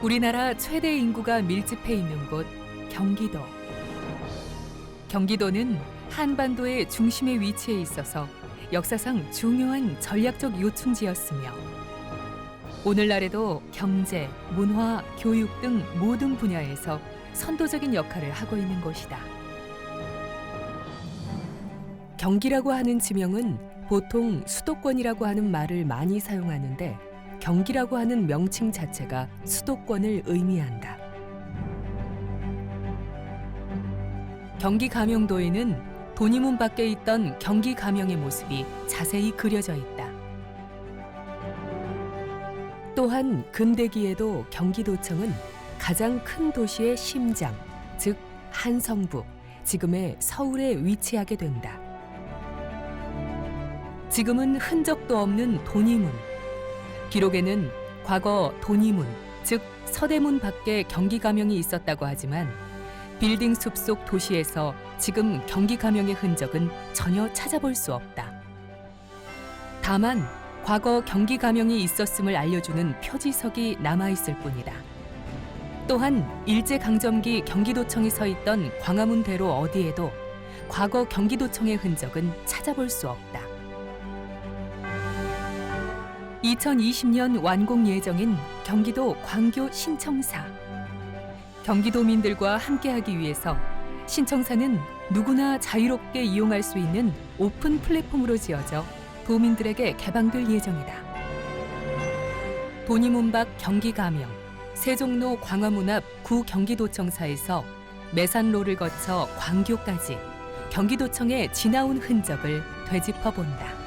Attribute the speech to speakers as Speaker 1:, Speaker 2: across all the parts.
Speaker 1: 우리나라 최대 인구가 밀집해 있는 곳 경기도. 경기도는 한반도의 중심에 위치해 있어서 역사상 중요한 전략적 요충지였으며 오늘날에도 경제, 문화, 교육 등 모든 분야에서 선도적인 역할을 하고 있는 곳이다. 경기라고 하는 지명은 보통 수도권이라고 하는 말을 많이 사용하는데 경기라고 하는 명칭 자체가 수도권을 의미한다. 경기 가명도에는 도니문 밖에 있던 경기 가명의 모습이 자세히 그려져 있다. 또한 근대기에도 경기도청은 가장 큰 도시의 심장, 즉 한성부, 지금의 서울에 위치하게 된다. 지금은 흔적도 없는 도니문. 기록에는 과거 도니문, 즉 서대문 밖에 경기 가명이 있었다고 하지만 빌딩 숲속 도시에서 지금 경기 가명의 흔적은 전혀 찾아볼 수 없다. 다만 과거 경기 가명이 있었음을 알려주는 표지석이 남아있을 뿐이다. 또한 일제강점기 경기도청이 서 있던 광화문대로 어디에도 과거 경기도청의 흔적은 찾아볼 수 없다. 2020년 완공 예정인 경기도 광교 신청사. 경기도민들과 함께하기 위해서 신청사는 누구나 자유롭게 이용할 수 있는 오픈 플랫폼으로 지어져 도민들에게 개방될 예정이다. 도니문 밖 경기 가명, 세종로 광화문 앞 구경기도청사에서 매산로를 거쳐 광교까지 경기도청에 지나온 흔적을 되짚어 본다.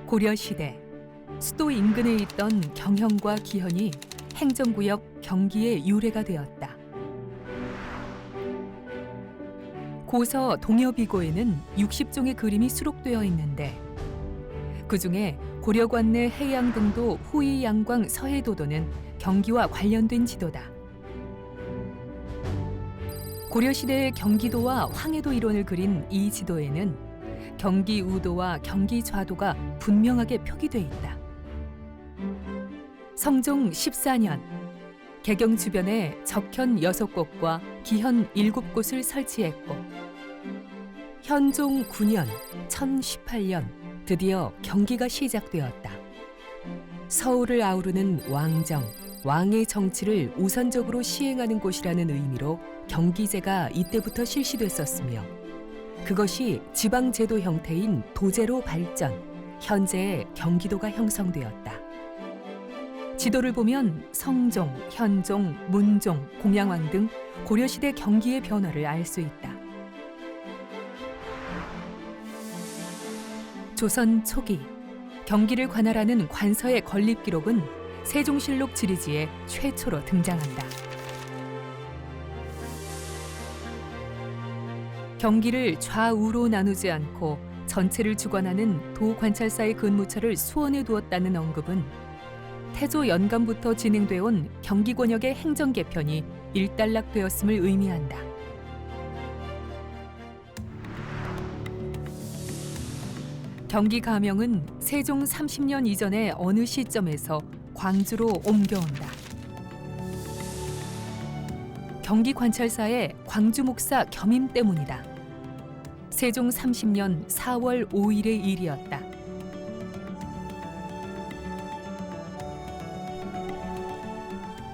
Speaker 1: 고려시대 수도 인근에 있던 경현과 기현이 행정구역 경기의 유래가 되었다. 고서 동여비고에는 60종의 그림이 수록되어 있는데 그중에 고려관내 해양등도 후이양광 서해도도는 경기와 관련된 지도다. 고려시대의 경기도와 황해도 이론을 그린 이 지도에는 경기 우도와 경기 좌도가 분명하게 표기돼 있다. 성종 14년, 개경 주변에 적현 6곳과 기현 7곳을 설치했고 현종 9년, 1018년 드디어 경기가 시작되었다. 서울을 아우르는 왕정, 왕의 정치를 우선적으로 시행하는 곳이라는 의미로 경기제가 이때부터 실시됐었으며 그것이 지방제도 형태인 도제로 발전, 현재의 경기도가 형성되었다. 지도를 보면 성종, 현종, 문종, 공양왕 등 고려시대 경기의 변화를 알 수 있다. 조선 초기, 경기를 관할하는 관서의 건립 기록은 세종실록 지리지에 최초로 등장한다. 경기를 좌우로 나누지 않고 전체를 주관하는 도관찰사의 근무처를 수원에 두었다는 언급은 태조 연간부터 진행돼 온 경기권역의 행정 개편이 일단락되었음을 의미한다. 경기 가명은 세종 30년 이전의 어느 시점에서 광주로 옮겨온다. 경기관찰사의 광주 목사 겸임 때문이다. 세종 30년 4월 5일의 일이었다.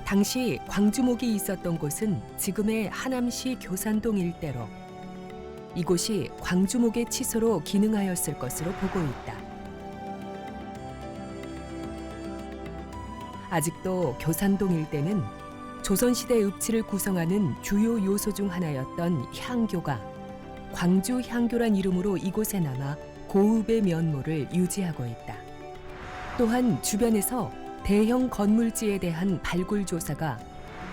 Speaker 1: 당시 광주목이 있었던 곳은 지금의 하남시 교산동 일대로 이곳이 광주목의 치소로 기능하였을 것으로 보고 있다. 아직도 교산동 일대는 조선시대 읍지를 구성하는 주요 요소 중 하나였던 향교가 광주 향교란 이름으로 이곳에 남아 고읍의 면모를 유지하고 있다. 또한 주변에서 대형 건물지에 대한 발굴 조사가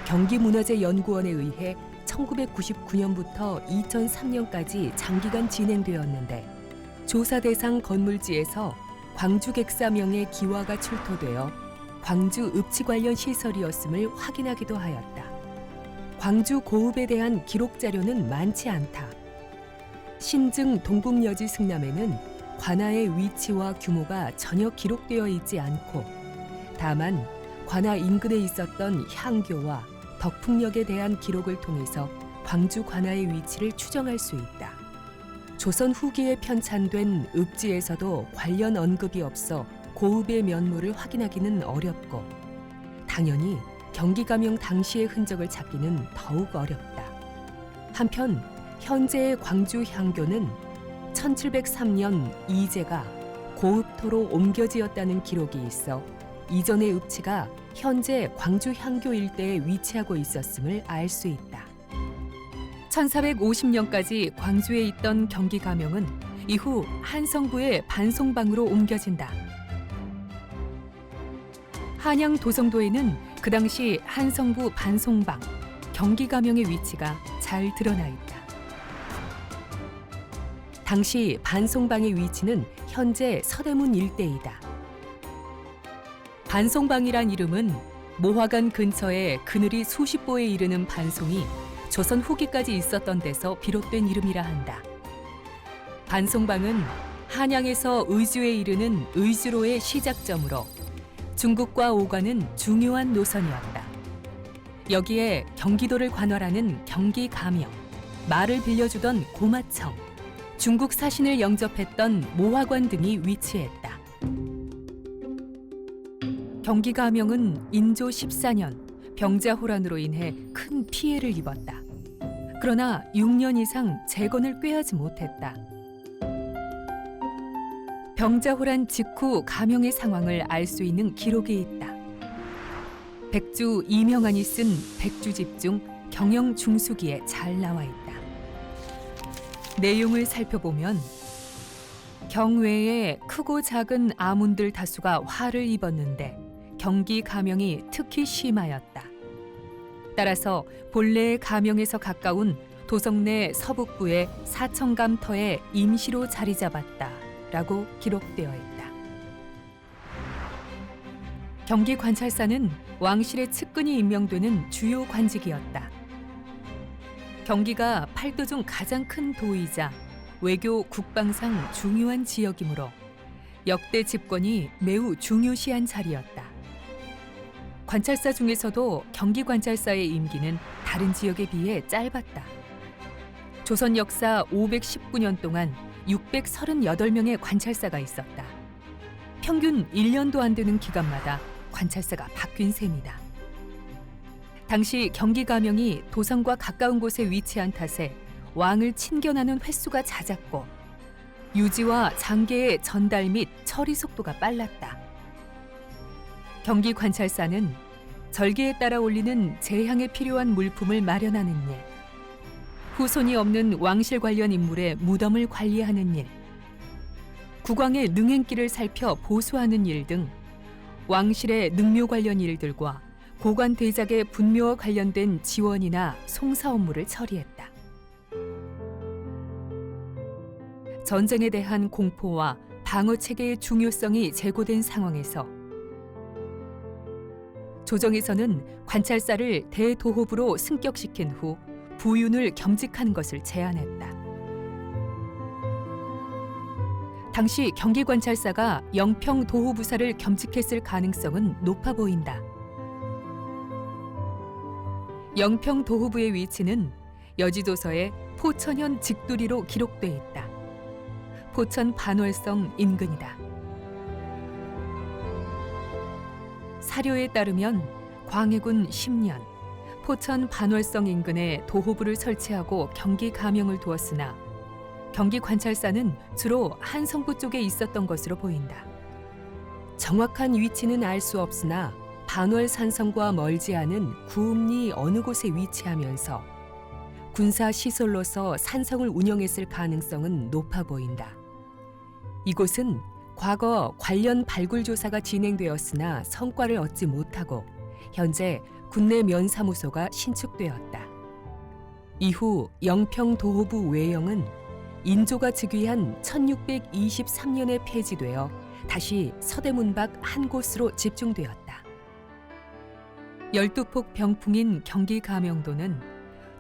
Speaker 1: 경기문화재연구원에 의해 1999년부터 2003년까지 장기간 진행되었는데 조사 대상 건물지에서 광주 객사명의 기와가 출토되어 광주 읍지 관련 시설이었음을 확인하기도 하였다. 광주 고읍에 대한 기록 자료는 많지 않다. 신증 동국여지 승남에는 관아의 위치와 규모가 전혀 기록되어 있지 않고 다만 관아 인근에 있었던 향교와 덕풍역에 대한 기록을 통해서 광주 관아의 위치를 추정할 수 있다. 조선 후기에 편찬된 읍지에서도 관련 언급이 없어 고읍의 면모를 확인하기는 어렵고 당연히 경기감영 당시의 흔적을 찾기는 더욱 어렵다. 한편 현재의 광주 향교는 1703년 이제가 고읍토로 옮겨지었다는 기록이 있어 이전의 읍지가 현재 광주 향교 일대에 위치하고 있었음을 알 수 있다. 1450년까지 광주에 있던 경기가명은 이후 한성부의 반송방으로 옮겨진다. 한양 도성도에는 그 당시 한성부 반송방, 경기가명의 위치가 잘 드러나 있다. 당시 반송방의 위치는 현재 서대문 일대이다. 반송방이란 이름은 모화관 근처에 그늘이 수십 보에 이르는 반송이 조선 후기까지 있었던 데서 비롯된 이름이라 한다. 반송방은 한양에서 의주에 이르는 의주로의 시작점으로 중국과 오가는 중요한 노선이었다. 여기에 경기도를 관할하는 경기가명, 말을 빌려주던 고마청, 중국 사신을 영접했던 모화관 등이 위치했다. 경기가명은 인조 14년 병자호란으로 인해 큰 피해를 입었다. 그러나 6년 이상 재건을 꾀하지 못했다. 병자호란 직후 가명의 상황을 알 수 있는 기록이 있다. 백주 이명환이 쓴 백주집 중 경영 중수기에 잘 나와 있다. 내용을 살펴보면 경외에 크고 작은 아문들 다수가 화를 입었는데 경기 가명이 특히 심하였다. 따라서 본래의 가명에서 가까운 도성 내 서북부의 사천감터에 임시로 자리 잡았다라고 기록되어 있다. 경기관찰사는 왕실의 측근이 임명되는 주요 관직이었다. 경기가 팔도 중 가장 큰 도이자 외교 국방상 중요한 지역이므로 역대 집권이 매우 중요시한 자리였다. 관찰사 중에서도 경기관찰사의 임기는 다른 지역에 비해 짧았다. 조선 역사 519년 동안 638명의 관찰사가 있었다. 평균 1년도 안 되는 기간마다 관찰사가 바뀐 셈이다. 당시 경기가명이 도성과 가까운 곳에 위치한 탓에 왕을 친견하는 횟수가 잦았고 유지와 장계의 전달 및 처리 속도가 빨랐다. 경기관찰사는 절기에 따라 올리는 재향에 필요한 물품을 마련하는 일, 후손이 없는 왕실 관련 인물의 무덤을 관리하는 일, 국왕의 능행길을 살펴 보수하는 일 등 왕실의 능묘 관련 일들과 고관 대작의 분묘와 관련된 지원이나 송사 업무를 처리했다. 전쟁에 대한 공포와 방어 체계의 중요성이 제고된 상황에서 조정에서는 관찰사를 대도호부로 승격시킨 후 부윤을 겸직하는 것을 제안했다. 당시 경기관찰사가 영평 도호부사를 겸직했을 가능성은 높아 보인다. 영평 도호부의 위치는 여지도서의 포천현 직두리로 기록돼 있다. 포천 반월성 인근이다. 사료에 따르면 광해군 10년 포천 반월성 인근에 도호부를 설치하고 경기 가명을 두었으나 경기관찰사는 주로 한성부 쪽에 있었던 것으로 보인다. 정확한 위치는 알 수 없으나 반월산성과 멀지 않은 구읍리 어느 곳에 위치하면서 군사 시설로서 산성을 운영했을 가능성은 높아 보인다. 이곳은 과거 관련 발굴 조사가 진행되었으나 성과를 얻지 못하고 현재 군내 면사무소가 신축되었다. 이후 영평도호부 외영은 인조가 즉위한 1623년에 폐지되어 다시 서대문 밖 한 곳으로 집중되었다. 12폭 병풍인 경기 가명도는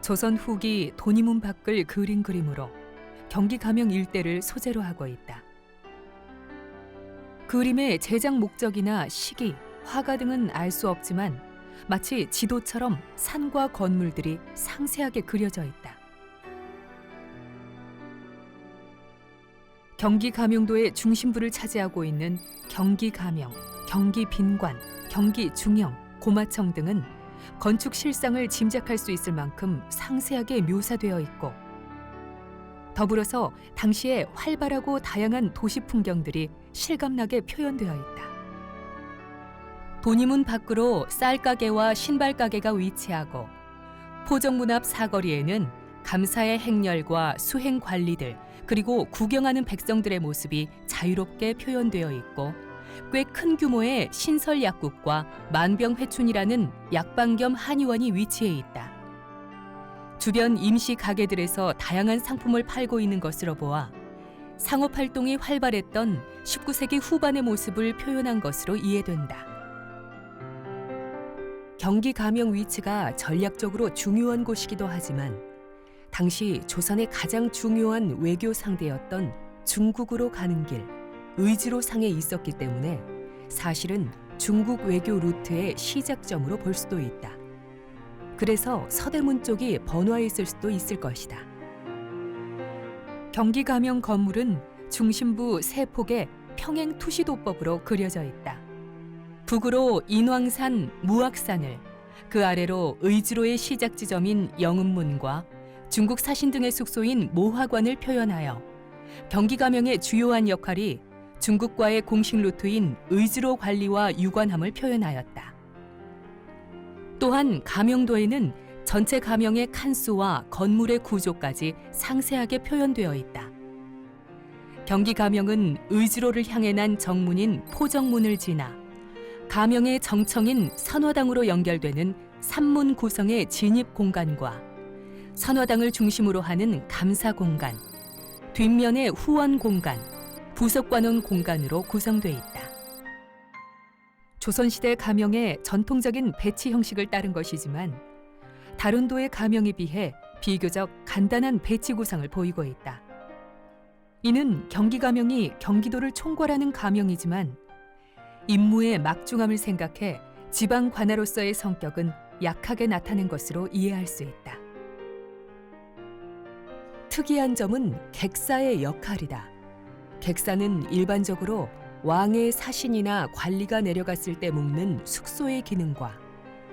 Speaker 1: 조선 후기 돈이문 밖을 그린 그림으로 경기 가명 일대를 소재로 하고 있다. 그림의 제작 목적이나 시기, 화가 등은 알 수 없지만 마치 지도처럼 산과 건물들이 상세하게 그려져 있다. 경기 가명도의 중심부를 차지하고 있는 경기 가명, 경기 빈관, 경기 중영, 고마청 등은 건축 실상을 짐작할 수 있을 만큼 상세하게 묘사되어 있고 더불어서 당시의 활발하고 다양한 도시 풍경들이 실감나게 표현되어 있다. 돈이문 밖으로 쌀가게와 신발가게가 위치하고 포정문 앞 사거리에는 감사의 행렬과 수행 관리들 그리고 구경하는 백성들의 모습이 자유롭게 표현되어 있고 꽤 큰 규모의 신설 약국과 만병회춘이라는 약방 겸 한의원이 위치해 있다. 주변 임시 가게들에서 다양한 상품을 팔고 있는 것으로 보아 상업 활동이 활발했던 19세기 후반의 모습을 표현한 것으로 이해된다. 경기 가명 위치가 전략적으로 중요한 곳이기도 하지만 당시 조선의 가장 중요한 외교 상대였던 중국으로 가는 길, 의지로상에 있었기 때문에 사실은 중국 외교 루트의 시작점으로 볼 수도 있다. 그래서 서대문 쪽이 번화했을 수도 있을 것이다. 경기 가명 건물은 중심부 세 폭의 평행 투시도법으로 그려져 있다. 북으로 인왕산 무악산을, 그 아래로 의지로의 시작 지점인 영음문과 중국 사신 등의 숙소인 모화관을 표현하여 경기 가명의 주요한 역할이 중국과의 공식 루트인 의지로 관리와 유관함을 표현하였다. 또한 가명도에는 전체 가명의 칸수와 건물의 구조까지 상세하게 표현되어 있다. 경기 가명은 의지로를 향해 난 정문인 포정문을 지나 가명의 정청인 선화당으로 연결되는 산문 구성의 진입 공간과 선화당을 중심으로 하는 감사 공간, 뒷면의 후원 공간, 부석관원 공간으로 구성돼 있다. 조선시대 가명의 전통적인 배치 형식을 따른 것이지만 다른 도의 가명에 비해 비교적 간단한 배치 구성을 보이고 있다. 이는 경기 가명이 경기도를 총괄하는 가명이지만 임무의 막중함을 생각해 지방 관아로서의 성격은 약하게 나타낸 것으로 이해할 수 있다. 특이한 점은 객사의 역할이다. 객사는 일반적으로 왕의 사신이나 관리가 내려갔을 때 묵는 숙소의 기능과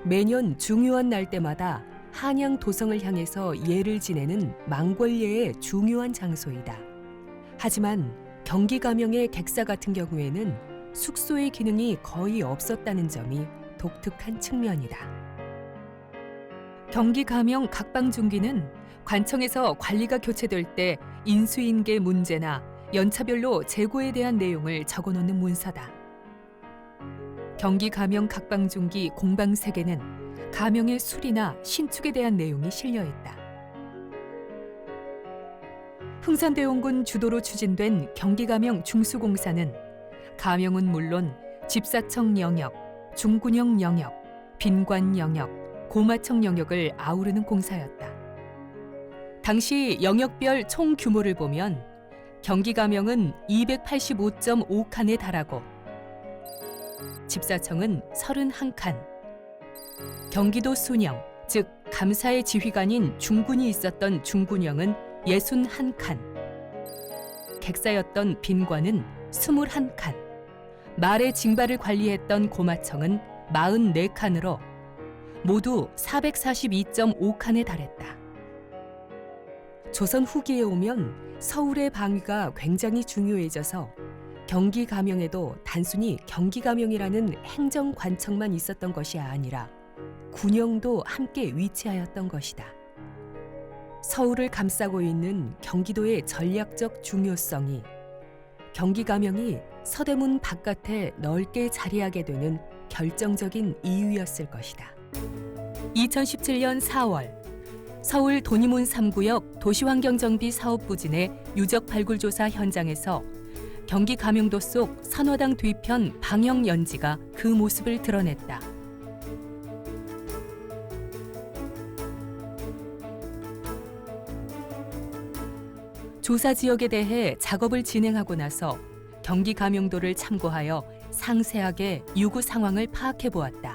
Speaker 1: 매년 중요한 날 때마다 한양 도성을 향해서 예를 지내는 망궐례의 중요한 장소이다. 하지만 경기 가명의 객사 같은 경우에는 숙소의 기능이 거의 없었다는 점이 독특한 측면이다. 경기 가명 각방중기는 관청에서 관리가 교체될 때 인수인계 문제나 연차별로 재고에 대한 내용을 적어놓는 문서다. 경기 가명 각방중기 공방색에는 가명의 술이나 신축에 대한 내용이 실려있다. 흥선대원군 주도로 추진된 경기 가명 중수공사는 가명은 물론 집사청 영역, 중군영 영역, 빈관 영역, 고마청 영역을 아우르는 공사였다. 당시 영역별 총 규모를 보면 경기 가명은 285.5칸에 달하고 집사청은 31칸, 경기도 순영, 즉 감사의 지휘관인 중군이 있었던 중군영은 61칸, 객사였던 빈관은 21칸, 말의 징발을 관리했던 고마청은 44칸으로 모두 442.5칸에 달했다. 조선 후기에 오면 서울의 방위가 굉장히 중요해져서 경기 가명에도 단순히 경기 가명이라는 행정관청만 있었던 것이 아니라 군영도 함께 위치하였던 것이다. 서울을 감싸고 있는 경기도의 전략적 중요성이 경기 가명이 서대문 바깥에 넓게 자리하게 되는 결정적인 이유였을 것이다. 2017년 4월 서울 도니문 3구역 도시환경정비 사업부진의 유적 발굴조사 현장에서 경기 가명도 속 선화당 뒤편 방영 연지가 그 모습을 드러냈다. 조사 지역에 대해 작업을 진행하고 나서 경기 가명도를 참고하여 상세하게 유구 상황을 파악해 보았다.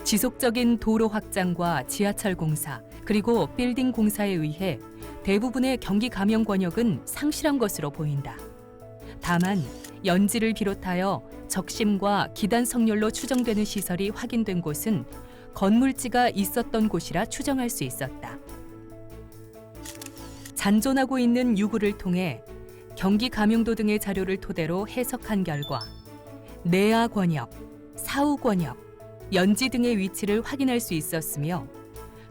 Speaker 1: 지속적인 도로 확장과 지하철 공사, 그리고 빌딩 공사에 의해 대부분의 경기 가명 권역은 상실한 것으로 보인다. 다만 연지를 비롯하여 적심과 기단 성렬로 추정되는 시설이 확인된 곳은 건물지가 있었던 곳이라 추정할 수 있었다. 잔존하고 있는 유구를 통해 경기 가명도 등의 자료를 토대로 해석한 결과 내야 권역, 사후 권역, 연지 등의 위치를 확인할 수 있었으며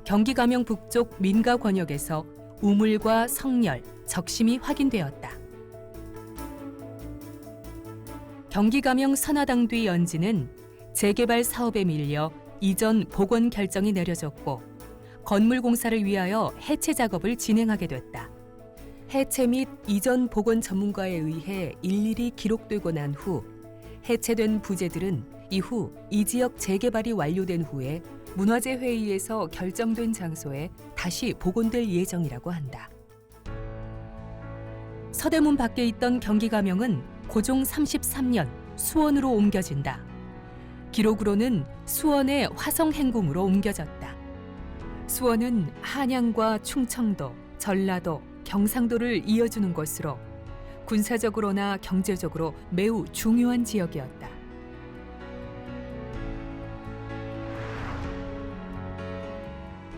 Speaker 1: 경기 가명 북쪽 민가 권역에서 우물과 성렬, 적심이 확인되었다. 경기 가명 선화당 뒤 연지는 재개발 사업에 밀려 이전 복원 결정이 내려졌고 건물 공사를 위하여 해체 작업을 진행하게 됐다. 해체 및 이전 복원 전문가에 의해 일일이 기록되고 난 후 해체된 부재들은 이후 이 지역 재개발이 완료된 후에 문화재 회의에서 결정된 장소에 다시 복원될 예정이라고 한다. 서대문 밖에 있던 경기 가명은 고종 33년 수원으로 옮겨진다. 기록으로는 수원의 화성행궁으로 옮겨졌다. 수원은 한양과 충청도, 전라도, 경상도를 이어주는 곳으로 군사적으로나 경제적으로 매우 중요한 지역이었다.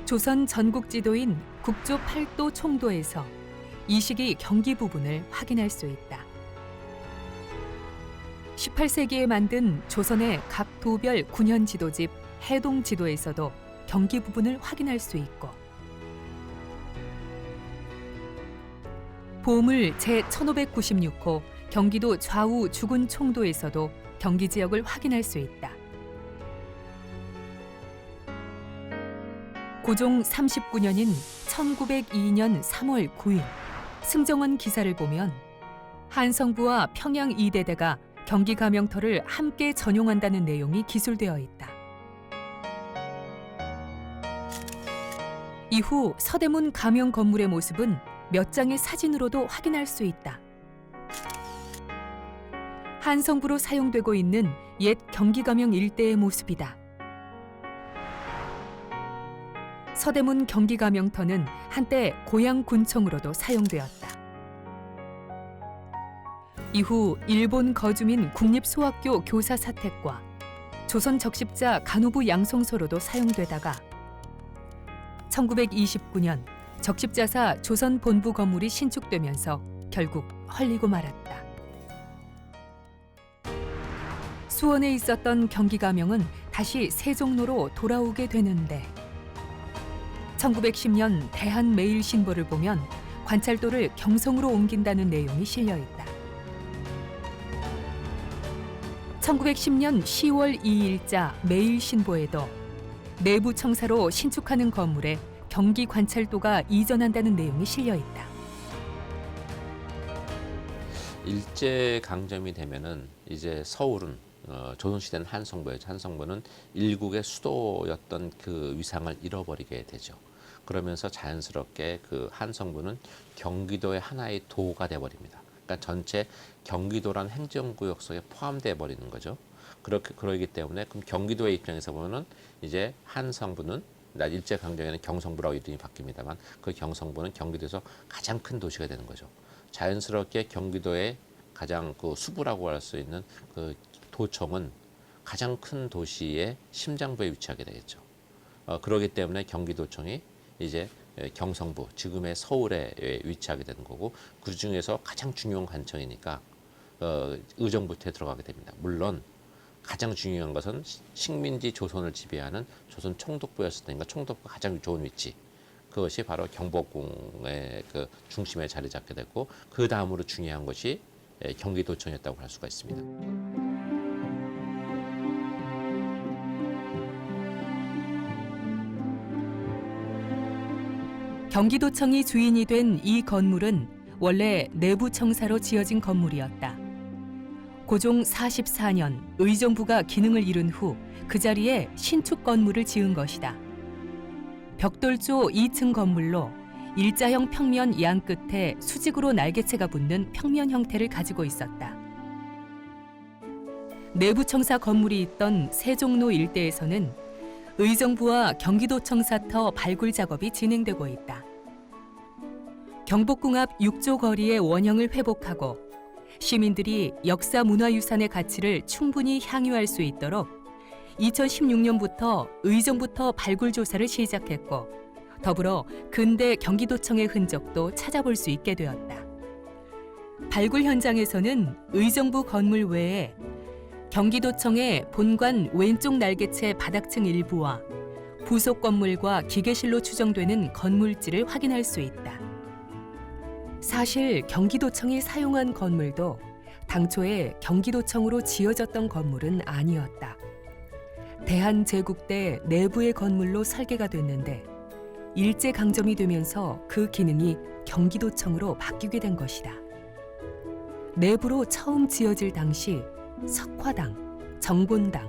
Speaker 1: 조선 전국지도인 국조 8도 총도에서 이 시기 경기 부분을 확인할 수 있다. 18세기에 만든 조선의 각 도별 군현 지도집 해동 지도에서도 경기 부분을 확인할 수 있고 보물 제1596호 경기도 좌우 주군 총도에서도 경기 지역을 확인할 수 있다. 고종 39년인 1902년 3월 9일 승정원 기사를 보면 한성부와 평양 이대대가 경기 가명터를 함께 전용한다는 내용이 기술되어 있다. 이후 서대문 가명 건물의 모습은 몇 장의 사진으로도 확인할 수 있다. 한성부로 사용되고 있는 옛 경기 가명 일대의 모습이다. 서대문 경기 가명터는 한때 고향 군청으로도 사용되었다. 이후 일본 거주민 국립소학교 교사 사택과 조선 적십자 간호부 양성소로도 사용되다가 1929년 적십자사 조선 본부 건물이 신축되면서 결국 헐리고 말았다. 수원에 있었던 경기 가명은 다시 세종로로 돌아오게 되는데 1910년 대한매일신보를 보면 관찰도를 경성으로 옮긴다는 내용이 실려 있다. 1910년 10월 2일자 매일신보에도 내부 청사로 신축하는 건물에 경기 관찰도가 이전한다는 내용이 실려 있다.
Speaker 2: 일제 강점이 되면은 이제 서울은 조선시대는 한성부였죠. 한성부는 일국의 수도였던 그 위상을 잃어버리게 되죠. 그러면서 자연스럽게 그 한성부는 경기도의 하나의 도가 돼버립니다. 그러니까 전체 경기도란 행정구역 속에 포함돼 버리는 거죠. 그러기 때문에 그럼 경기도의 입장에서 보면은 이제 한성부는 일제 강점에는 경성부라고 이름이 바뀝니다만 그 경성부는 경기도에서 가장 큰 도시가 되는 거죠. 자연스럽게 경기도의 가장 그 수부라고 할 수 있는 그 도청은 가장 큰 도시의 심장부에 위치하게 되겠죠. 그렇기 때문에 경기도청이 이제 경성부, 지금의 서울에 위치하게 되는 거고 그 중에서 가장 중요한 관청이니까 의정부에 들어가게 됩니다. 물론 가장 중요한 것은 식민지 조선을 지배하는 조선 총독부였을 테니까 총독부가 가장 좋은 위치. 그것이 바로 경복궁의 그 중심에 자리 잡게 됐고 그 다음으로 중요한 것이 경기도청이었다고 할 수가 있습니다.
Speaker 1: 경기도청이 주인이 된 이 건물은 원래 내부 청사로 지어진 건물이었다. 고종 44년 의정부가 기능을 잃은 후 그 자리에 신축 건물을 지은 것이다. 벽돌조 2층 건물로 일자형 평면 양 끝에 수직으로 날개체가 붙는 평면 형태를 가지고 있었다. 내부 청사 건물이 있던 세종로 일대에서는 의정부와 경기도청사터 발굴 작업이 진행되고 있다. 경복궁 앞 6조 거리의 원형을 회복하고 시민들이 역사 문화유산의 가치를 충분히 향유할 수 있도록 2016년부터 의정부터 발굴 조사를 시작했고 더불어 근대 경기도청의 흔적도 찾아볼 수 있게 되었다. 발굴 현장에서는 의정부 건물 외에 경기도청의 본관 왼쪽 날개체 바닥층 일부와 부속 건물과 기계실로 추정되는 건물지를 확인할 수 있다. 사실 경기도청이 사용한 건물도 당초에 경기도청으로 지어졌던 건물은 아니었다. 대한제국 때 내부의 건물로 설계가 됐는데 일제강점이 되면서 그 기능이 경기도청으로 바뀌게 된 것이다. 내부로 처음 지어질 당시 석화당, 정본당,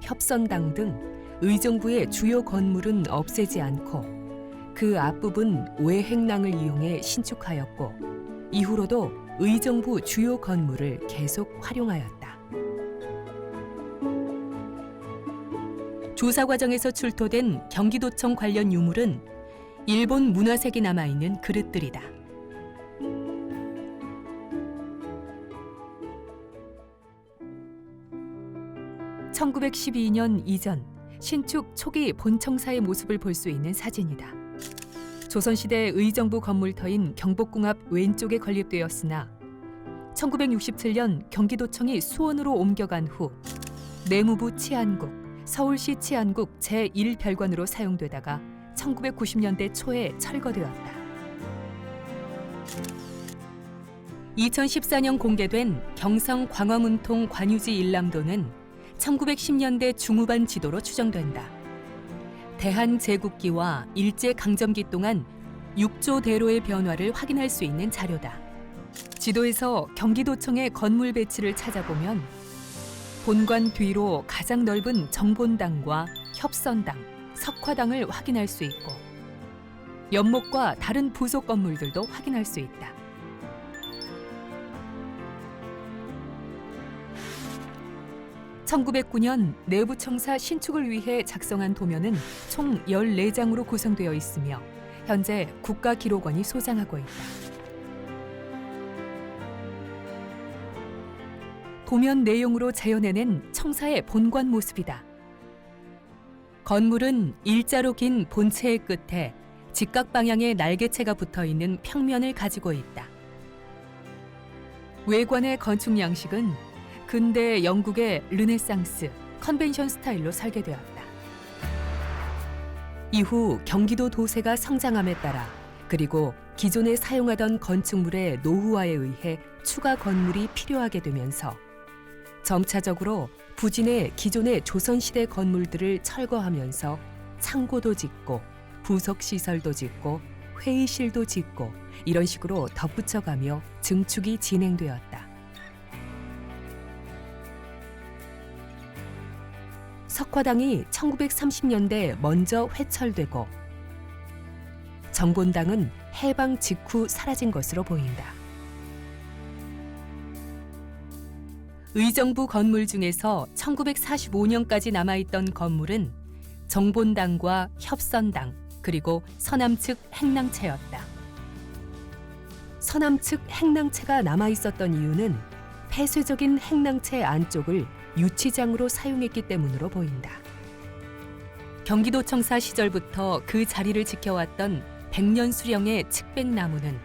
Speaker 1: 협선당 등 의정부의 주요 건물은 없애지 않고 그 앞부분 외행랑을 이용해 신축하였고 이후로도 의정부 주요 건물을 계속 활용하였다. 조사 과정에서 출토된 경기도청 관련 유물은 일본 문화색이 남아있는 그릇들이다. (1912년) 이전 신축 초기 본청사의 모습을 볼 수 있는 사진이다. 조선시대 의정부 건물터인 경복궁 앞 왼쪽에 건립되었으나 1967년 경기도청이 수원으로 옮겨간 후 내무부 치안국, 서울시 치안국 제1별관으로 사용되다가 1990년대 초에 철거되었다. 2014년 공개된 경성 광화문통 관유지 일람도는 1910년대 중후반 지도로 추정된다. 대한제국기와 일제강점기 동안 6조 대로의 변화를 확인할 수 있는 자료다. 지도에서 경기도청의 건물 배치를 찾아보면 본관 뒤로 가장 넓은 정본당과 협선당, 석화당을 확인할 수 있고 연못과 다른 부속 건물들도 확인할 수 있다. (1909년) 내부청사 신축을 위해 작성한 도면은 총 14장으로 구성되어 있으며 현재 국가기록원이 소장하고 있다. 도면 내용으로 재현해낸 청사의 본관 모습이다. 건물은 일자로 긴 본체의 끝에 직각 방향의 날개체가 붙어있는 평면을 가지고 있다. 외관의 건축 양식은 근대 영국의 르네상스, 컨벤션 스타일로 설계되었다. 이후 경기도 도세가 성장함에 따라 그리고 기존에 사용하던 건축물의 노후화에 의해 추가 건물이 필요하게 되면서 점차적으로 부진의 기존의 조선시대 건물들을 철거하면서 창고도 짓고 부속시설도 짓고 회의실도 짓고 이런 식으로 덧붙여가며 증축이 진행되었다. 석화당이 1930년대 먼저 회철되고 정본당은 해방 직후 사라진 것으로 보인다. 의정부 건물 중에서 1945년까지 남아있던 건물은 정본당과 협선당 그리고 서남측 행랑채였다. 서남측 행랑채가 남아있었던 이유는 폐쇄적인 행랑채 안쪽을 유치장으로 사용했기 때문으로 보인다. 경기도청사 시절부터 그 자리를 지켜왔던 백년수령의 측백나무는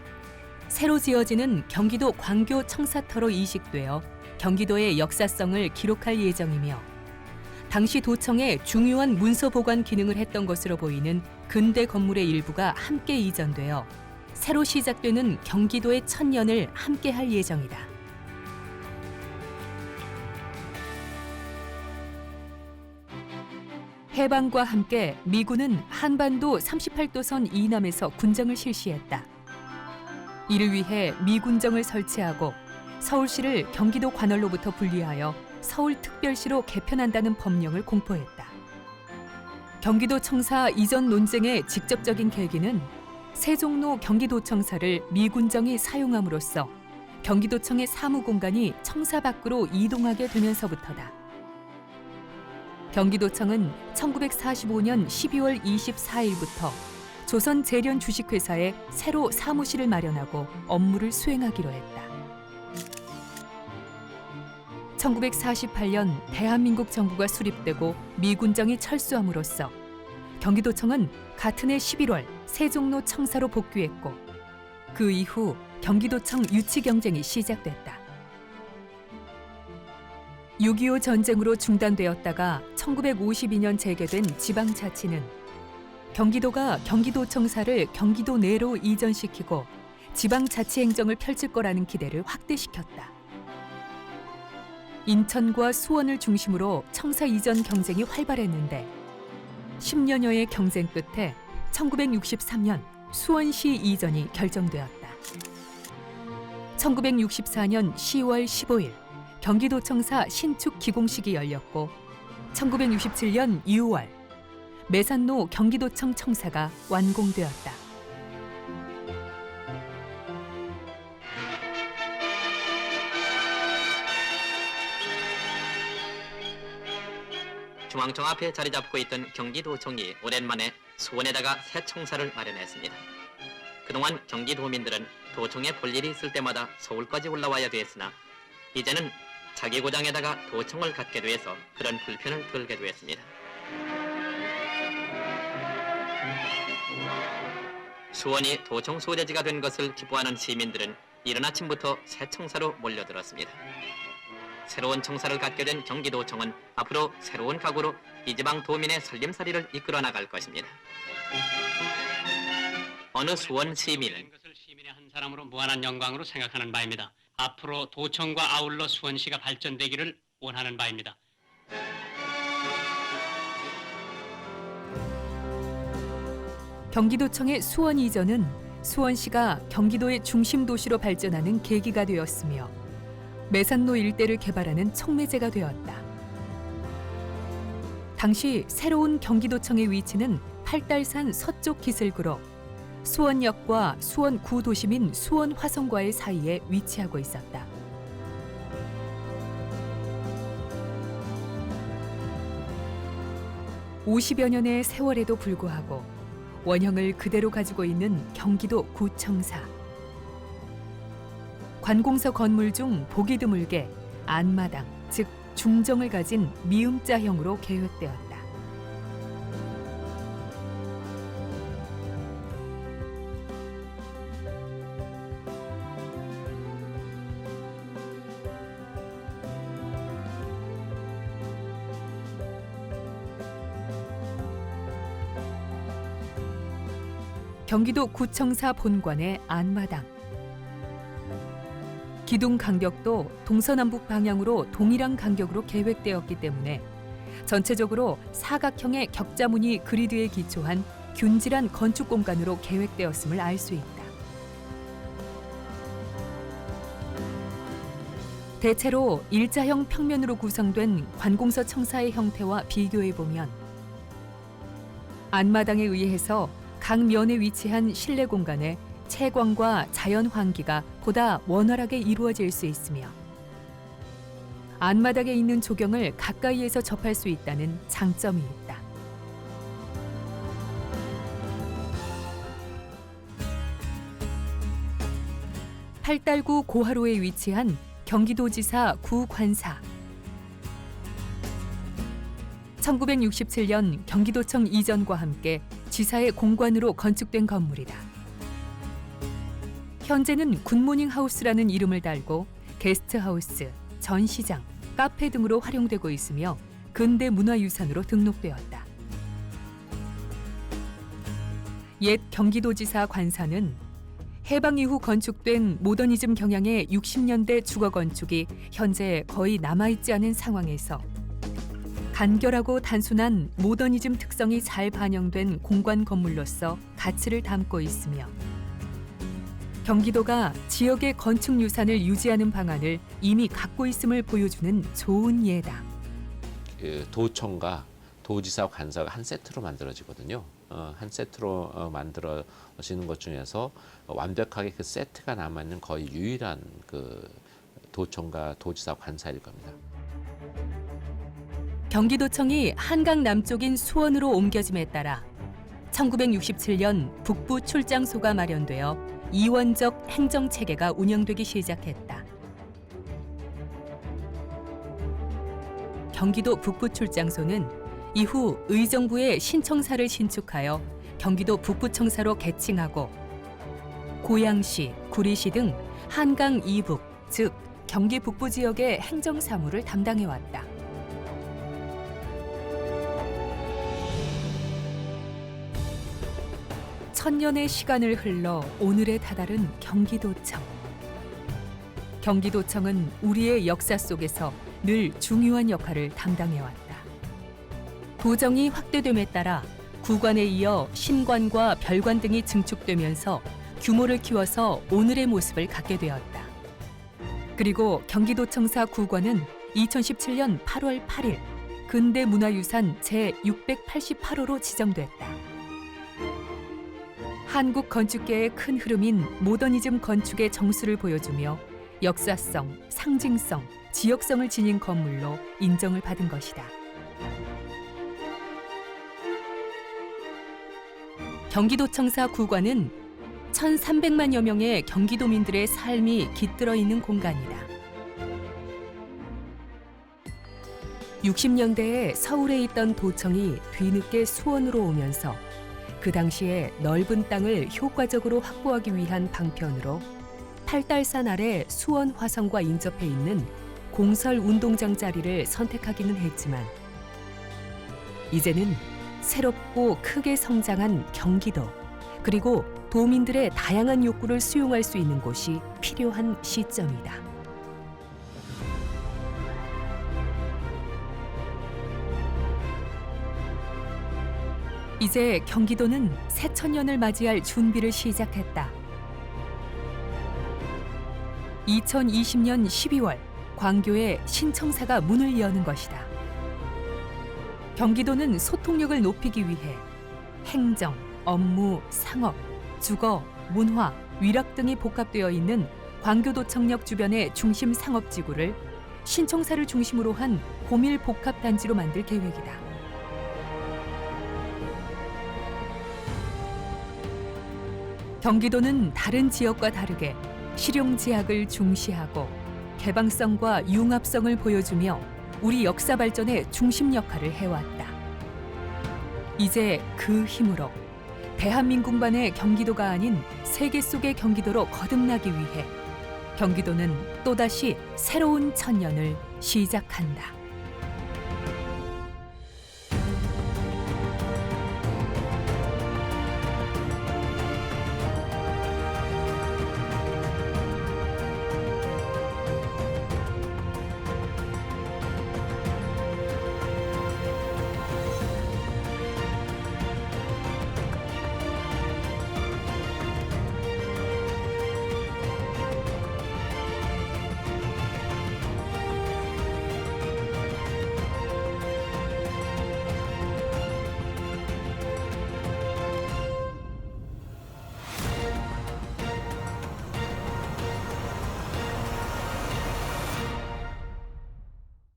Speaker 1: 새로 지어지는 경기도 광교 청사터로 이식되어 경기도의 역사성을 기록할 예정이며 당시 도청의 중요한 문서 보관 기능을 했던 것으로 보이는 근대 건물의 일부가 함께 이전되어 새로 시작되는 경기도의 천년을 함께할 예정이다. 해방과 함께 미군은 한반도 38도선 이남에서 군정을 실시했다. 이를 위해 미군정을 설치하고 서울시를 경기도 관할로부터 분리하여 서울특별시로 개편한다는 법령을 공포했다. 경기도 청사 이전 논쟁의 직접적인 계기는 세종로 경기도청사를 미군정이 사용함으로써 경기도청의 사무공간이 청사 밖으로 이동하게 되면서부터다. 경기도청은 1945년 12월 24일부터 조선재련 주식회사에 새로 사무실을 마련하고 업무를 수행하기로 했다. 1948년 대한민국 정부가 수립되고 미군정이 철수함으로써 경기도청은 같은 해 11월 세종로 청사로 복귀했고 그 이후 경기도청 유치 경쟁이 시작됐다. 6.25 전쟁으로 중단되었다가 1952년 재개된 지방자치는 경기도가 경기도청사를 경기도 내로 이전시키고 지방자치행정을 펼칠 거라는 기대를 확대시켰다. 인천과 수원을 중심으로 청사 이전 경쟁이 활발했는데 10년여의 경쟁 끝에 1963년 수원시 이전이 결정되었다. 1964년 10월 15일 경기도청사 신축 기공식이 열렸고 1967년 6월 매산로 경기도청 청사가 완공되었다.
Speaker 3: 중앙청 앞에 자리 잡고 있던 경기도청이 오랜만에 수원에다가 새 청사를 마련했습니다. 그동안 경기도민들은 도청에 볼 일이 있을 때마다 서울까지 올라와야 됐으나 이제는 자기 고장에다가 도청을 갖게 돼서 그런 불편을 덜게 됐습니다. 수원이 도청 소재지가 된 것을 기뻐하는 시민들은 이른 아침부터 새 청사로 몰려들었습니다. 새로운 청사를 갖게 된 경기도청은 앞으로 새로운 각오로 이 지방 도민의 살림살이를 이끌어 나갈 것입니다. 어느 수원 시민은
Speaker 4: 것을 시민의 한 사람으로 무한한 영광으로 생각하는 바입니다. 앞으로 도청과 아울러 수원시가 발전되기를 원하는 바입니다.
Speaker 1: 경기도청의 수원 이전은 수원시가 경기도의 중심 도시로 발전하는 계기가 되었으며 매산로 일대를 개발하는 촉매제가 되었다. 당시 새로운 경기도청의 위치는 팔달산 서쪽 기슭으로 수원역과 수원 구도심인 수원 화성과의 사이에 위치하고 있었다. (50여) 년의 세월에도 불구하고 원형을 그대로 가지고 있는 경기도 구청사. 관공서 건물 중 보기 드물게 안마당, 즉 중정을 가진 미음자형으로 계획되었다. 경기도 구청사 본관의 안마당. 기둥 간격도 동서남북 방향으로 동일한 간격으로 계획되었기 때문에 전체적으로 사각형의 격자무늬 그리드에 기초한 균질한 건축 공간으로 계획되었음을 알 수 있다. 대체로 일자형 평면으로 구성된 관공서 청사의 형태와 비교해보면 안마당에 의해서 각 면에 위치한 실내 공간에 채광과 자연 환기가 보다 원활하게 이루어질 수 있으며 안마당에 있는 조경을 가까이에서 접할 수 있다는 장점이 있다. 팔달구 고하로에 위치한 경기도지사 구관사. 1967년 경기도청 이전과 함께 지사의 공관으로 건축된 건물이다. 현재는 굿모닝 하우스라는 이름을 달고 게스트하우스, 전시장, 카페 등으로 활용되고 있으며 근대 문화유산으로 등록되었다. 옛 경기도지사 관사는 해방 이후 건축된 모더니즘 경향의 60년대 주거 건축이 현재 거의 남아있지 않은 상황에서 간결하고 단순한 모더니즘 특성이 잘 반영된 공관 건물로서 가치를 담고 있으며 경기도가 지역의 건축 유산을 유지하는 방안을 이미 갖고 있음을 보여주는 좋은 예다.
Speaker 2: 도청과 도지사 관사가 한 세트로 만들어지거든요. 한 세트로 만들어지는 것 중에서 완벽하게 그 세트가 남아있는 거의 유일한 그 도청과 도지사 관사일 겁니다.
Speaker 1: 경기도청이 한강 남쪽인 수원으로 옮겨짐에 따라 1967년 북부 출장소가 마련되어 이원적 행정체계가 운영되기 시작했다. 경기도 북부 출장소는 이후 의정부에 신청사를 신축하여 경기도 북부청사로 개칭하고 고양시, 구리시 등 한강 이북, 즉 경기 북부 지역의 행정사무를 담당해왔다. 천년의 시간을 흘러 오늘에 다다른 경기도청. 경기도청은 우리의 역사 속에서 늘 중요한 역할을 담당해왔다. 도정이 확대됨에 따라 구관에 이어 신관과 별관 등이 증축되면서 규모를 키워서 오늘의 모습을 갖게 되었다. 그리고 경기도청사 구관은 2017년 8월 8일 근대문화유산 제688호로 지정됐다. 한국 건축계의 큰 흐름인 모더니즘 건축의 정수를 보여주며 역사성, 상징성, 지역성을 지닌 건물로 인정을 받은 것이다. 경기도청사 구관은 1,300만여 명의 경기도민들의 삶이 깃들어 있는 공간이다. 60년대에 서울에 있던 도청이 뒤늦게 수원으로 오면서 그 당시에 넓은 땅을 효과적으로 확보하기 위한 방편으로 팔달산 아래 수원 화성과 인접해 있는 공설 운동장 자리를 선택하기는 했지만 이제는 새롭고 크게 성장한 경기도 그리고 도민들의 다양한 욕구를 수용할 수 있는 곳이 필요한 시점이다. 이제 경기도는 새천년을 맞이할 준비를 시작했다. 2020년 12월 광교에 신청사가 문을 여는 것이다. 경기도는 소통력을 높이기 위해 행정, 업무, 상업, 주거, 문화, 위락 등이 복합되어 있는 광교도청역 주변의 중심 상업지구를 신청사를 중심으로 한 고밀 복합단지로 만들 계획이다. 경기도는 다른 지역과 다르게 실용지학을 중시하고 개방성과 융합성을 보여주며 우리 역사 발전의 중심 역할을 해왔다. 이제 그 힘으로 대한민국만의 경기도가 아닌 세계 속의 경기도로 거듭나기 위해 경기도는 또다시 새로운 천년을 시작한다.